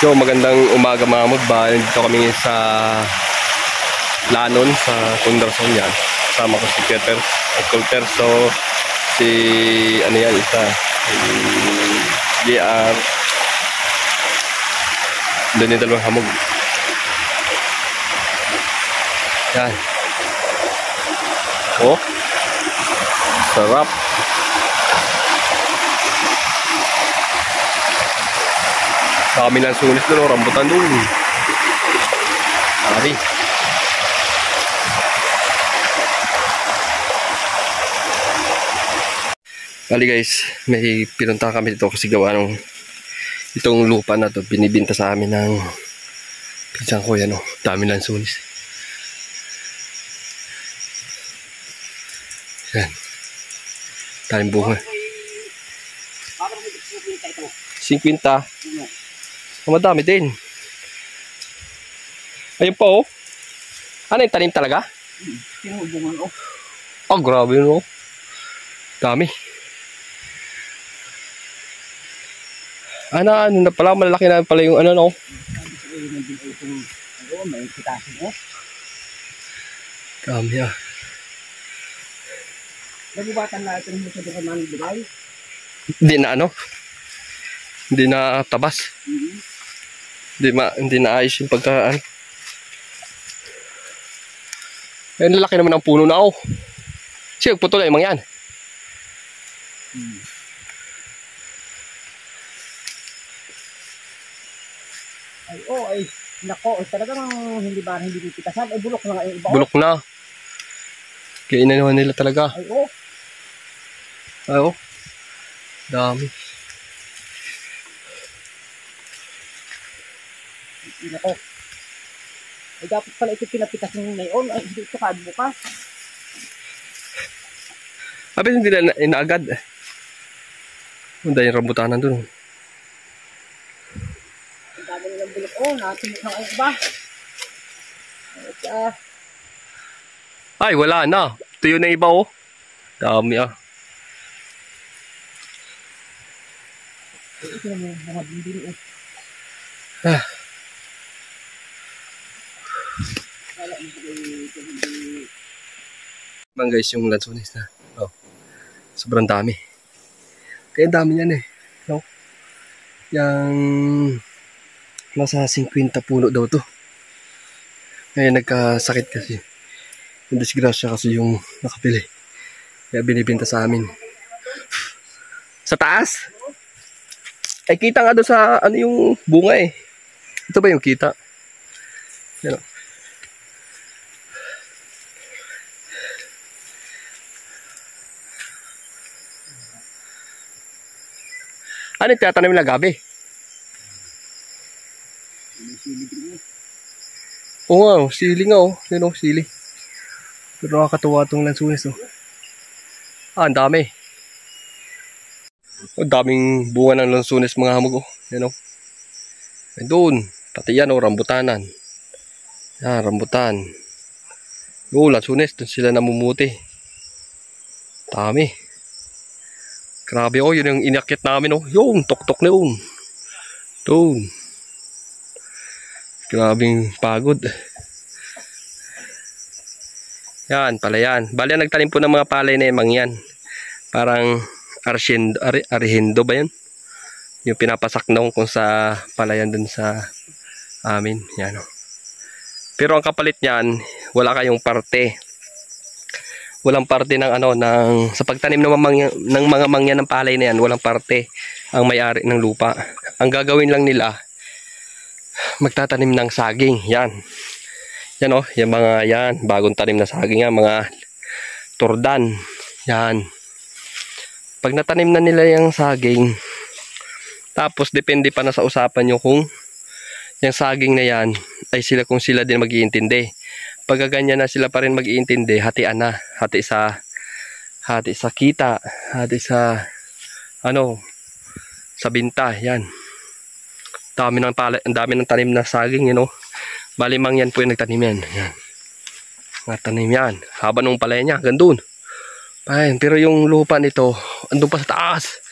So magandang umaga mga mudba. Dito kami sa Lanon sa Kundarson yan. Sama ko si Peter at Colter. So si ano yan isa si JR. Doon yung dalawang hamog. Yan. Oh. Sarap. Dami lang sunis doon, rambutan doon. Dami. Bali guys, may pinunta kami dito kasi gawa ng itong lupa na to binibinta sa amin ng pinsan ko yan. Dami lang sunis. Yan. Daming bunga. 50. Madami din. Ayun pa oh. Ano yung tanim talaga? Tinubungan oh. Oh, grabe yun oh. Dami. Ano na pala, malalaki na pala yung ano no. May pitasin oh. Dami ah. Nagubatan na ito mo sa dukaman ng Dubai. Hindi na ano? Hindi na tabas. Hindi na ayos yung pagkaan. Ayun, lalaki naman ang puno na oh. Sige, putol na yung mga yan. Ay, oh, ay, nako, ay talagang hindi pipitasan. Ay, bulok na nga yung iba. Bulok na. Kaya inanuhan nila talaga. Ay, oh. Ay, oh. Dami. Nako. Ay, dapat pala ito pinapitas ng ngayon. Ay, hindi ito bukas. Abi, hindi na inaagad. Ang dahil rambutanan dun. Ang dami nilang bulok. Oh, natinit na ang iba. At, Ay, wala na. Tuyo na iba oh. Dami ah. ito na mga bindin oh. Ah. Bang guys, yung lansones na. Oh. Sobrang dami. Kaya dami niyan eh. No? Yang nasa 50 puno daw to. Ngayon nagkasakit kasi. Yung disgrasya kasi yung nakapili. Kaya binibenta sa amin. Sa taas? Ay kita nga doon sa ano yung bunga eh. Ito ba yung kita? Yan o. Ano yung tiyatanim na gabi? Oo nga o, sili nga o. Yan o, sili. Pero nakakatuwa itong lansunis o. Ah, ang dami. O, daming bunga ng lansunis mga hamog o. Yan o. Yan doon. Pati yan o, rambutanan. Yan, rambutan. O, lansunis. Doon sila namumuti. Dami. Grabe o, yun yung inakyat namin o. Yung, tok-tok na yun. Doon. Grabing pagod. Yan, pala yan. Bali, nagtanim po ng mga palay na emang yan. Parang arihindo ba yun? Yung pinapasak na kung sa palayan dun sa amin. Yan o. Pero ang kapalit niyan, wala kayong parte. Walang parte ng ano, sa pagtanim ng mga mangyan ng palay na yan, walang parte ang may-ari ng lupa. Ang gagawin lang nila, magtatanim ng saging. Yan. Yan o, yung mga yan, bagong tanim na saging yan, mga turdan. Yan. Pag natanim na nila yung saging, tapos depende pa na sa usapan nyo kung yung saging na yan, ay kung sila din mag-iintindi. Pag ganyan na sila pa rin mag-iintindi, hatian na. Hati sa kita, hati sa ano, sa binta. Yan. Dami ng tanim na saging, you know. Balimang yan po yung nagtanim yan. Yan. Nagtanim yan. Haba nung palay niya, gandun. Pero yung lupa nito, andun pa sa taas.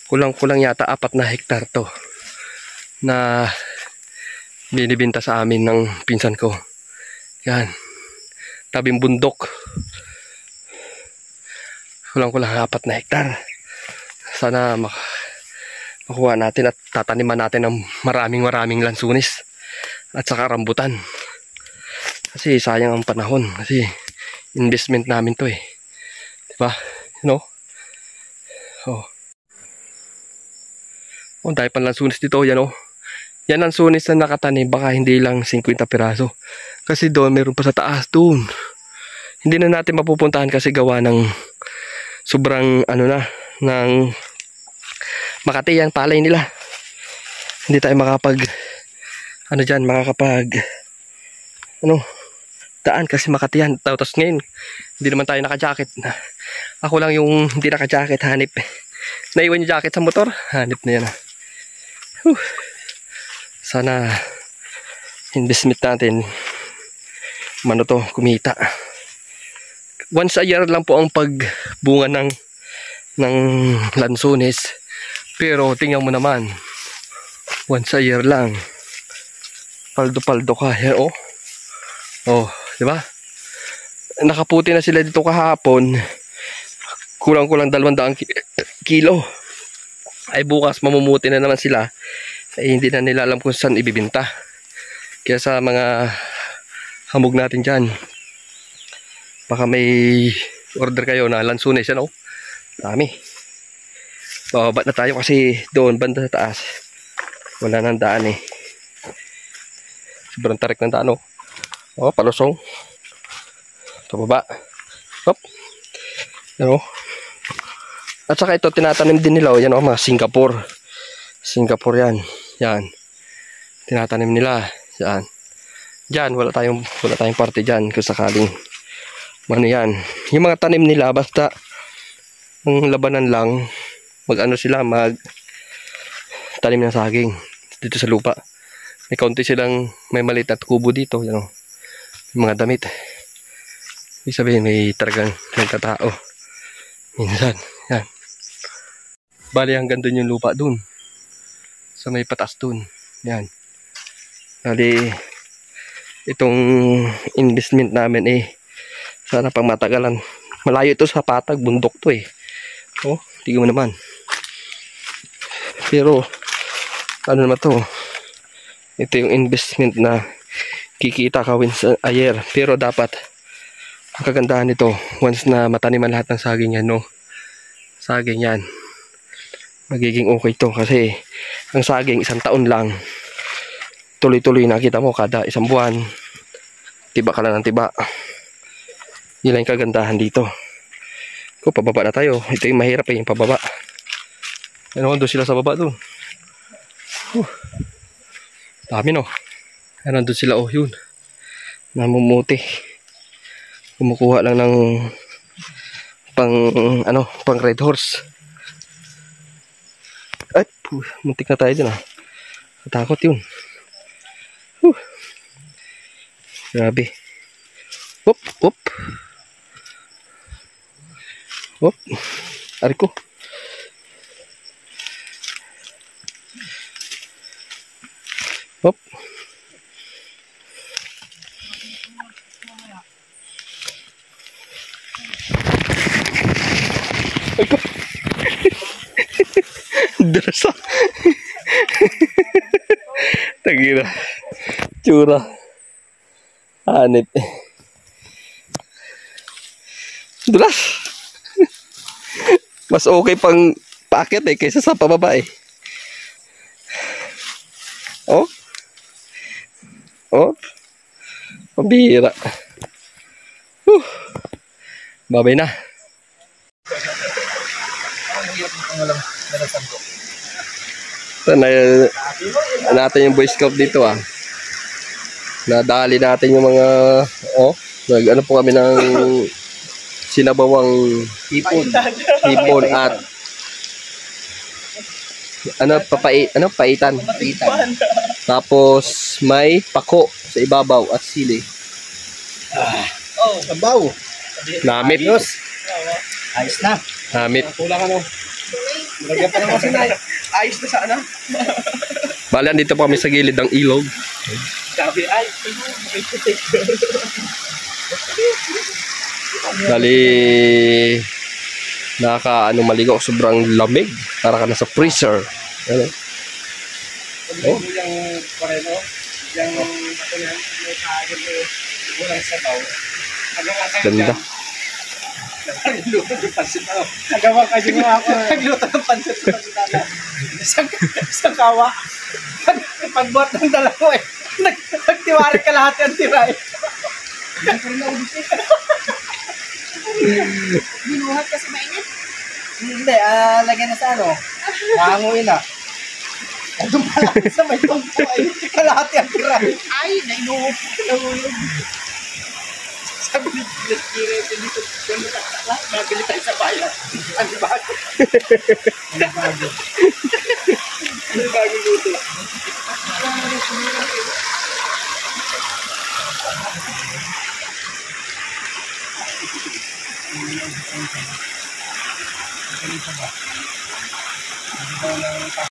Kulang-kulang yata 4 na hektar to. Na binibinta sa amin ng pinsan ko. Yan. Tabing bundok. Kulang-kulang 4 na hektar. Sana makuha natin at tataniman natin ng maraming lansunis at saka rambutan. Kasi sayang ang panahon. Kasi investment namin to eh. Diba? You know? Oh. Oh, dahil pang lansunis dito. Yan oh. Yan ang sunis na nakatanim. Baka hindi lang 50 piraso. Kasi doon meron pa sa taas doon. Hindi na natin mapupuntahan kasi gawa ng sobrang ano na ng Makati ang palay nila. Hindi tayo makakapag daan kasi Makati yan. Tapos ngayon hindi naman tayo naka-jacket. Ako lang yung hindi naka-jacket, hanip. Naiwan yung jacket sa motor, hanip na yan. Sana investment natin kumita. Once a year lang po ang pagbunga ng lansunis. Pero tingnan mo naman, once a year lang, paldo-paldo ka. Yan, oh. Oh, di ba? Nakaputi na sila dito kahapon. Kulang-kulang 200 kilo. Ay bukas mamumuti na naman sila. Ay hindi na nila alam kung saan ibibinta. Kaya sa mga hamog natin dyan, baka may order kayo na lansunis. Yan, oh. Dami. Bababa na tayo kasi doon banda sa taas wala nang daan eh. Sobrang tarik ng daan oh. Oh, palusong. Pababa. Hop. Yan oh. At saka ito tinatanim din nila oh. Yan oh, mga Singapore. Singapore yan. Yan. Tinatanim nila. Yan. Diyan wala tayong parte diyan kung sakaling ano yan. Yung mga tanim nila basta ang labanan lang mag tanim ng saging dito sa lupa. May kaunti silang may maliit at kubo dito, you know, mga damit. Ibig sabihin may talagang nagtatao minsan. Yan. Bali hanggang dun yung lupa dun sa may patas dun. Yan. Bali itong investment namin eh sana pang matagalan. Malayo ito sa patag, bundok to eh. Oh, tingnan mo naman. Pero ano naman to? Ito yung investment na kikita ka once a year. Pero dapat ang kagandahan nito once na mataniman lahat ng saging yan, no? Saging yan. Magiging okay to kasi ang saging 1 taon lang. Tuloy-tuloy nakita mo kada 1 buwan. Tiba ka lang ng tiba. Yun lang yung kagandahan dito. Kung pababa na tayo, ito yung mahirap eh, yung pababa. Ano, doon sila sa baba doon. Dami no. Ano, doon sila oh, yun. Namumuti. Kumukuha lang ng pang red horse. Ay, muntik na tayo dun ah. Natakot yun. Grabe. Hop, hop. Hop. Ari ko. Hop. Ay ko. Derasa. Tagira. Tsura. Hanip. Dulas. Mas okay pang paakyat eh kaysa sa pababa eh. Oh. Oh. Pambihira. Babay na. Natin yung Boy Scout dito ah. Nadali natin yung mga nag-ano po kami ng sinabawang hipon at paitan. Tapos may pako sa ibabaw at sili. Sabaw. Namit. Ayos na. Namit. Kulang ano. Lagyan pa naman sinay. Ayos na sana. Bali, dito pa kami sa gilid ng ilog. Sabi, ay, may putik. Bali, nakaka maligo, sobrang lamig. Para ka nasa freezer. Ano? Yung pareno, yung ako yan, may kaagad yung walang sabaw. Ganda. Nagluto ng pansit ako. Nagawa kasi mo ako. Nagluto ng pansit ko ng dala. Isang kawa. Pagbuhat ng dala ko eh. Nagtiwari ka lahat yung tira eh. Binuhat kasi mainit. Hindi, lagyan na sa ano. Nanganguin na. Doon pala sa may tungko ay kalahati ang tira. Ay, nainuhop. Nahulog. Sabi ni Kire, dito takla, mabili tayo sa bayan. Ano bago? Ano bago? Ano bago luto?